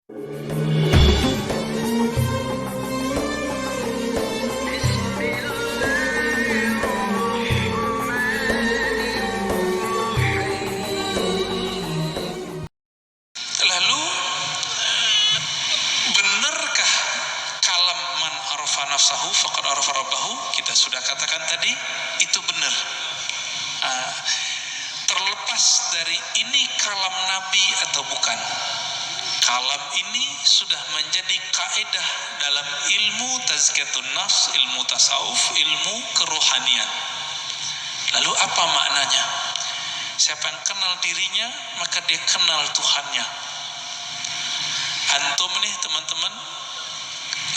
Lalu benarkah kalam man arafa nafsahu faqad arafa rabbahu? Kita sudah katakan tadi itu benar. Terlepas dari ini kalam Nabi atau bukan, kalam ini sudah menjadi kaidah dalam ilmu tazkiyatun nafs, ilmu tasawuf, ilmu kerohanian. Lalu apa maknanya? Siapa yang kenal dirinya, maka dia kenal Tuhannya. Antum nih teman-teman,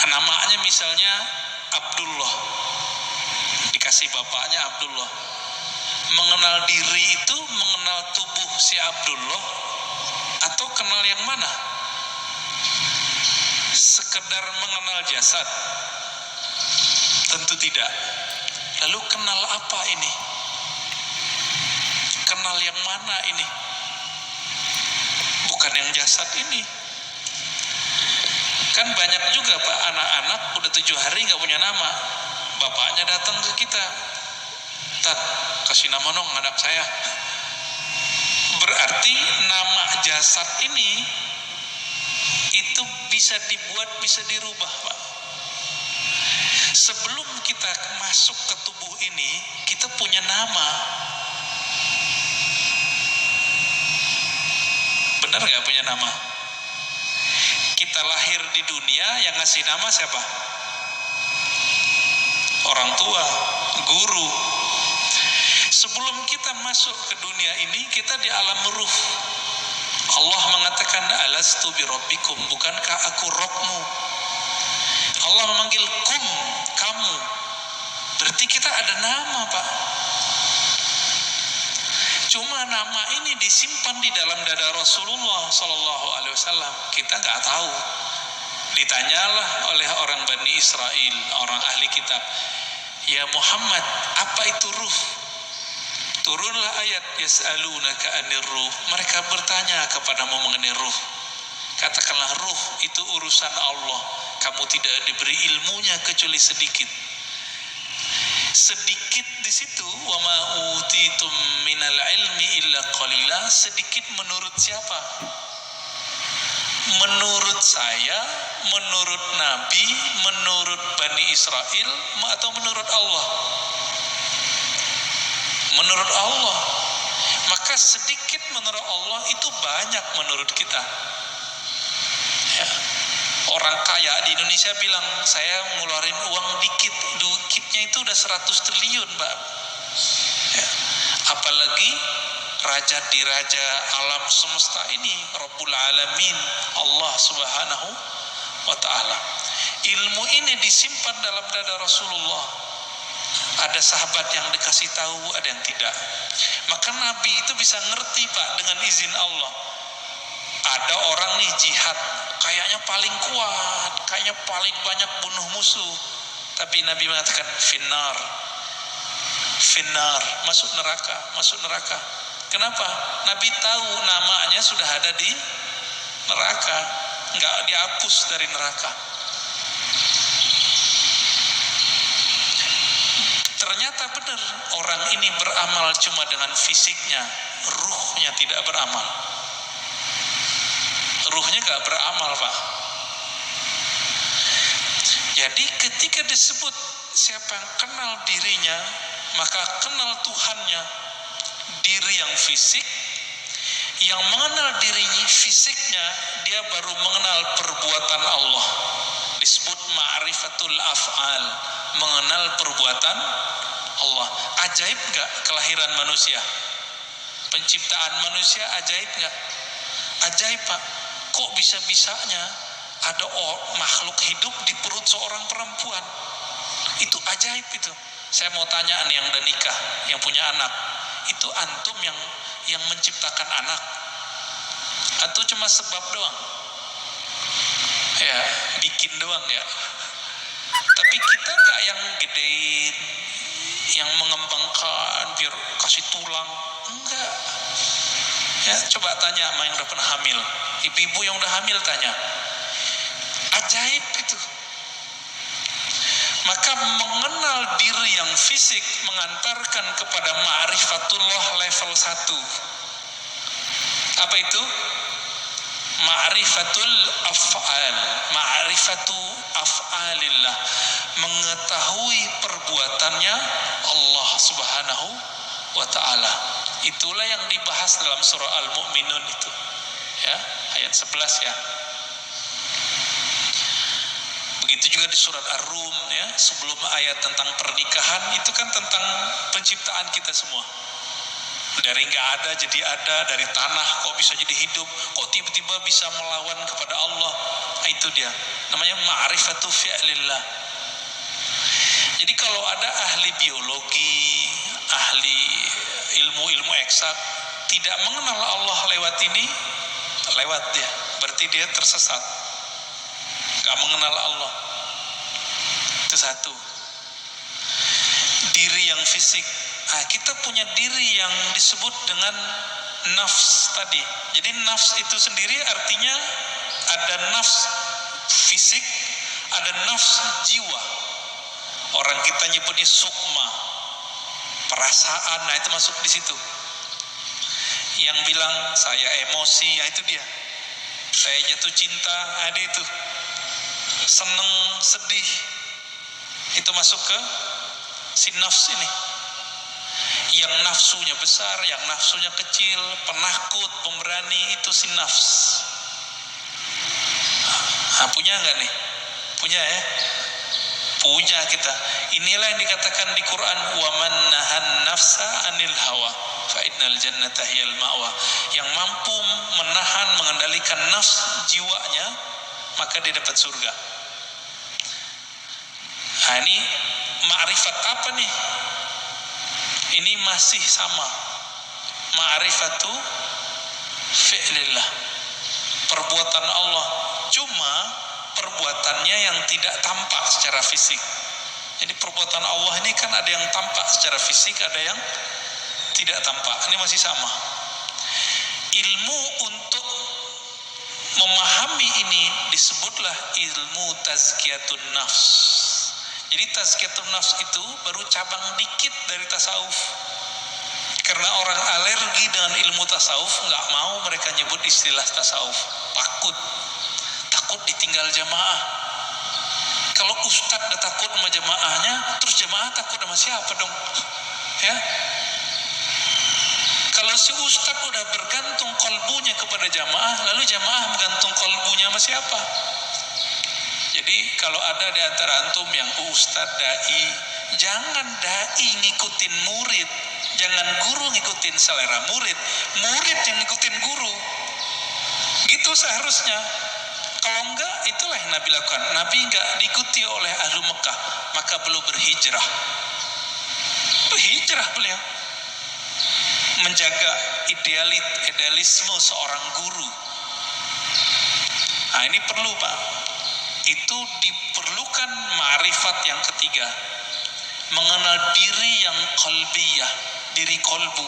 namanya misalnya Abdullah, dikasih bapaknya Abdullah. Mengenal diri itu mengenal tubuh si Abdullah atau kenal yang mana? Sekedar mengenal jasad? Tentu tidak. Lalu kenal apa ini? Kenal yang mana ini? Bukan yang jasad ini. Kan banyak juga Pak, anak-anak udah 7 hari gak punya nama. Bapaknya datang ke kita, Tat, kasih nama dong anak saya. Berarti nama jasad ini itu bisa dibuat, bisa dirubah Pak. Sebelum kita masuk ke tubuh ini, kita punya nama. Benar gak punya nama? Kita lahir di dunia, yang ngasih nama siapa? Orang tua, guru. Sebelum kita masuk ke dunia ini, kita di alam ruh. Allah mengatakan, alastu bi rabbikum, bukankah aku Rabbmu? Allah memanggil kum, kamu. Berarti kita ada nama Pak. Cuma nama ini disimpan di dalam dada Rasulullah Sallallahu Alaihi Wasallam. Kita nggak tahu. Ditanyalah oleh orang Bani Israel, orang ahli kitab, ya Muhammad, apa itu ruh? Turunlah ayat yas'alunaka anir ruh. Mereka bertanya kepadamu mengenai ruh. Katakanlah ruh itu urusan Allah. Kamu tidak diberi ilmunya kecuali sedikit. Sedikit di situ, wa ma utitum minal ilmi illa qalila. Sedikit menurut siapa? Menurut saya, menurut Nabi, menurut Bani Israel, atau menurut Allah? Menurut Allah. Maka sedikit menurut Allah itu banyak menurut kita ya. Orang kaya di Indonesia bilang, saya ngeluarin uang dikit. Dikitnya itu udah 100 triliun Pak ya. Apalagi raja di raja alam semesta ini, Rabbul Alamin, Allah Subhanahu wa ta'ala. Ilmu ini disimpan dalam dada Rasulullah. Ada sahabat yang dikasih tahu, ada yang tidak. Maka Nabi itu bisa ngerti Pak, dengan izin Allah. Ada orang nih jihad, kayaknya paling kuat, kayaknya paling banyak bunuh musuh, tapi Nabi mengatakan finnar, finnar, masuk neraka, masuk neraka. Kenapa? Nabi tahu namanya sudah ada di neraka, nggak dihapus dari neraka. Ternyata benar, orang ini beramal cuma dengan fisiknya, ruhnya tidak beramal. Ruhnya gak beramal Pak. Jadi ketika disebut siapa yang kenal dirinya, maka kenal Tuhannya. Diri yang fisik, yang mengenal dirinya fisiknya, dia baru mengenal perbuatan Allah. Disebut ma'rifatul af'al, mengenal perbuatan Allah. Ajaib gak kelahiran manusia? Penciptaan manusia ajaib gak? Ajaib Pak. Kok bisa-bisanya ada makhluk hidup di perut seorang perempuan? Itu ajaib itu. Saya mau tanya nih yang udah nikah, yang punya anak, itu antum yang menciptakan anak? Atau cuma sebab doang? Ya, bikin doang ya. Tapi kita nggak yang gedein, yang mengembangkan biar kasih tulang, enggak. Ya, coba tanya sama yang udah pernah hamil, ibu-ibu yang udah hamil tanya, ajaib itu. Maka mengenal diri yang fisik mengantarkan kepada ma'rifatullah level 1. Apa itu? Ma'rifatul af'al, ma'rifatu af'alillah, mengetahui perbuatannya Allah Subhanahu wa ta'ala. Itulah yang dibahas dalam surah Al-Mu'minun itu, ya, ayat 11 ya. Begitu juga di surat Ar-Rum ya, sebelum ayat tentang pernikahan itu kan tentang penciptaan kita semua. Dari nggak ada jadi ada, dari tanah kok bisa jadi hidup, kok tiba-tiba bisa melawan kepada Allah. Nah, itu dia namanya ma'rifatu fi'lillah. Jadi kalau ada ahli biologi, ahli ilmu-ilmu eksak tidak mengenal Allah lewat ini, lewat dia, berarti dia tersesat, nggak mengenal Allah. Itu satu. Diri yang fisik. Nah, kita punya diri yang disebut dengan nafs tadi. Jadi nafs itu sendiri artinya ada nafs fisik, ada nafs jiwa. Orang kita nyebutnya sukma, perasaan. Nah, itu masuk di situ. Yang bilang saya emosi, ya itu dia. Saya jatuh cinta, ada itu. Seneng, sedih, itu masuk ke si nafs ini. Yang nafsunya besar, yang nafsunya kecil, penakut, pemberani, itu si nafs. Nah, punya nggak nih? Punya ya? Punya kita. Inilah yang dikatakan di Quran, wa man nahan nafsa anil hawa fa innal jannata hiyal ma'wa. Yang mampu menahan, mengendalikan nafs jiwanya, maka dia dapat surga. Nah, ini ma'rifat apa nih? Ini masih sama, ma'rifatu fi'lillah, perbuatan Allah, cuma perbuatannya yang tidak tampak secara fisik. Jadi perbuatan Allah ini kan ada yang tampak secara fisik, ada yang tidak tampak. Ini masih sama. Ilmu untuk memahami ini disebutlah ilmu tazkiyatun nafs. Jadi tazkiyatun nafs itu baru cabang dikit dari tasawuf. Karena orang alergi dengan ilmu tasawuf, nggak mau mereka nyebut istilah tasawuf. Takut ditinggal jamaah. Kalau ustadz udah takut sama jamaahnya, terus jamaah takut sama siapa dong? Ya. Kalau si ustadz udah bergantung kolbunya kepada jamaah, lalu jamaah bergantung kolbunya sama siapa? Jadi kalau ada di antara antum yang ustadz, dai, jangan dai ngikutin murid, jangan guru ngikutin selera murid, murid yang ngikutin guru. Gitu seharusnya. Kalau enggak, itulah yang Nabi lakukan. Nabi enggak diikuti oleh ahlu Mekah, maka belum berhijrah. Berhijrah beliau, menjaga idealisme seorang guru. Nah, ini perlu Pak. Itu diperlukan ma'rifat yang ketiga, mengenal diri yang qalbiyah, diri kolbu.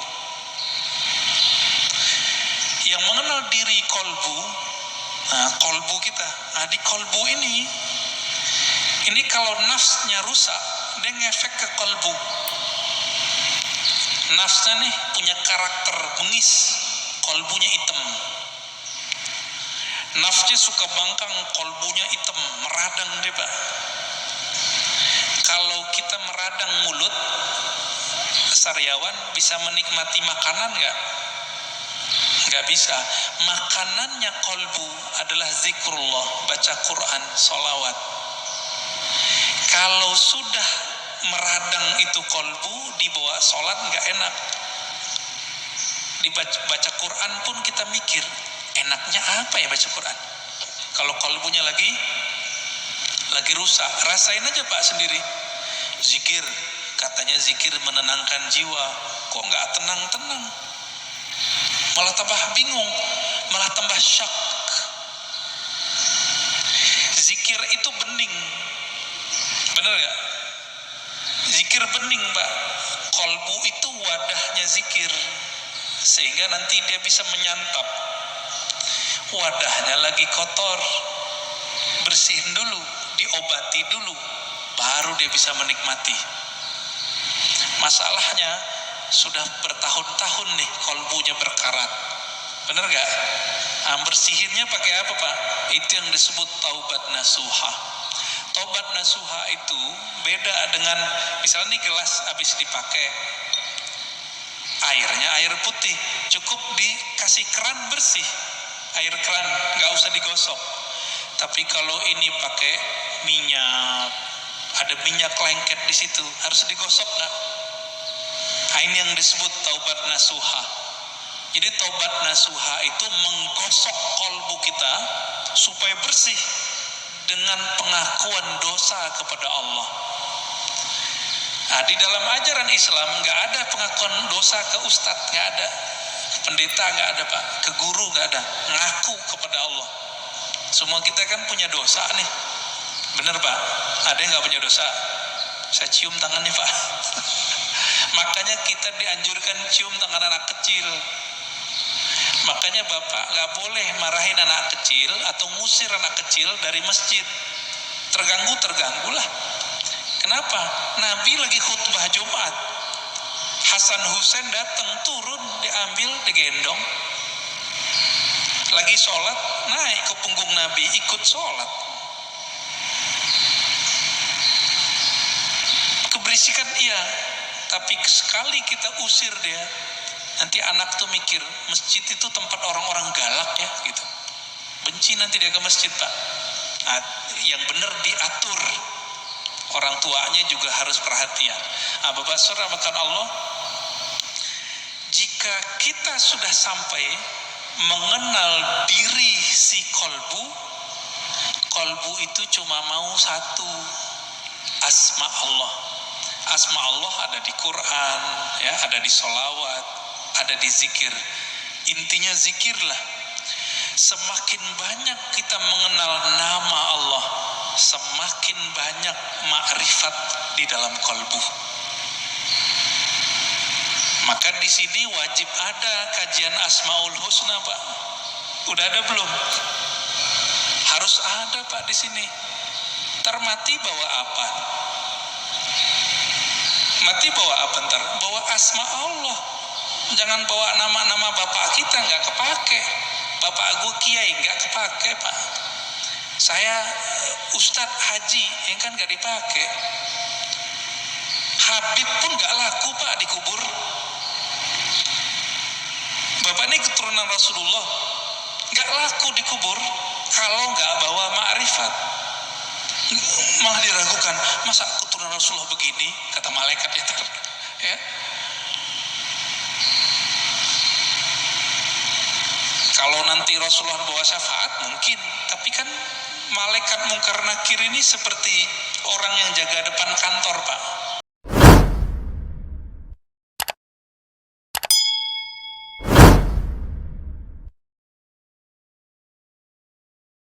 Yang mengenal diri kolbu, nah kolbu kita, nah di kolbu ini kalau nafsnya rusak, dia ngefek ke kolbu. Nafsnya nih punya karakter bengis, kolbunya hitam. Nafsnya suka bangkang, kolbunya hitam, meradang deh Pak. Kalau kita meradang mulut, Saryawan bisa menikmati makanan nggak? Nggak bisa. Makanannya kolbu adalah zikrullah, baca Quran, sholawat. Kalau sudah meradang itu kolbu, dibawa sholat nggak enak. Dibaca Quran pun kita mikir, enaknya apa ya baca Quran? Kalau kolbunya lagi rusak, rasain aja Pak sendiri. Zikir, katanya zikir menenangkan jiwa, kok nggak tenang-tenang? Malah tambah bingung, malah tambah syak. Zikir itu bening, bener gak? Zikir bening Pak. Kolbu itu wadahnya zikir. sehingga nanti dia bisa menyantap. Wadahnya lagi kotor, bersihin dulu, diobati dulu, baru dia bisa menikmati. Masalahnya sudah bertahun-tahun nih kolbunya berkarat, bener gak? Bersihinnya pakai apa Pak? Itu yang disebut taubat nasuha. Taubat nasuha itu beda dengan misalnya nih gelas habis dipakai, airnya air putih, cukup dikasih keran bersih, air keran, nggak usah digosok. Tapi kalau ini pakai minyak, ada minyak lengket di situ, harus digosok nggak? Nah, ini yang disebut taubat nasuha. Jadi taubat nasuha itu menggosok kolbu kita supaya bersih dengan pengakuan dosa kepada Allah. Nah, di dalam ajaran Islam nggak ada pengakuan dosa ke ustadz, nggak ada, ke pendeta nggak ada Pak, ke guru nggak ada, ngaku kepada Allah. Semua kita kan punya dosa nih, bener Pak? Ada yang nggak punya dosa? Saya cium tangannya Pak. Makanya kita dianjurkan cium tangan anak kecil. Makanya Bapak nggak boleh marahin anak kecil atau ngusir anak kecil dari masjid. Terganggulah. Kenapa? Nabi lagi khutbah Jumat, Hasan Husain datang, turun, diambil, digendong. Lagi sholat, naik ke punggung Nabi, ikut sholat. Keberisikan iya, tapi sekali kita usir dia, nanti anak tuh mikir masjid itu tempat orang-orang galak ya gitu. Benci nanti dia ke masjid Pak. Yang benar diatur. Orang tuanya juga harus perhatian. Bapak Saudara makan Allah, jika kita sudah sampai mengenal diri si kolbu itu cuma mau satu, asma Allah. Asma Allah ada di Quran, ya, ada di sholawat, ada di zikir. Intinya zikirlah. Semakin banyak kita mengenal nama Allah, semakin banyak makrifat di dalam kolbu. Maka di sini wajib ada kajian Asmaul Husna Pak. Udah ada belum? Harus ada Pak di sini. Termati bawa apa? Mati bawa apa ntar? Bawa asma Allah. Jangan bawa nama-nama bapak kita, nggak kepake. Bapak gue kiai, nggak kepake Pak. Saya Ustadz Haji, yang kan nggak dipakai. Habib pun nggak laku Pak dikubur. Bapak ini keturunan Rasulullah, nggak laku dikubur kalau nggak bawa ma'rifat. Malah diragukan, masa keturunan Rasulullah begini, kata malaikat itu, ya. Kalau nanti Rasulullah bawa syafaat mungkin, tapi kan malaikat Munkar Nakir ini seperti orang yang jaga depan kantor Pak.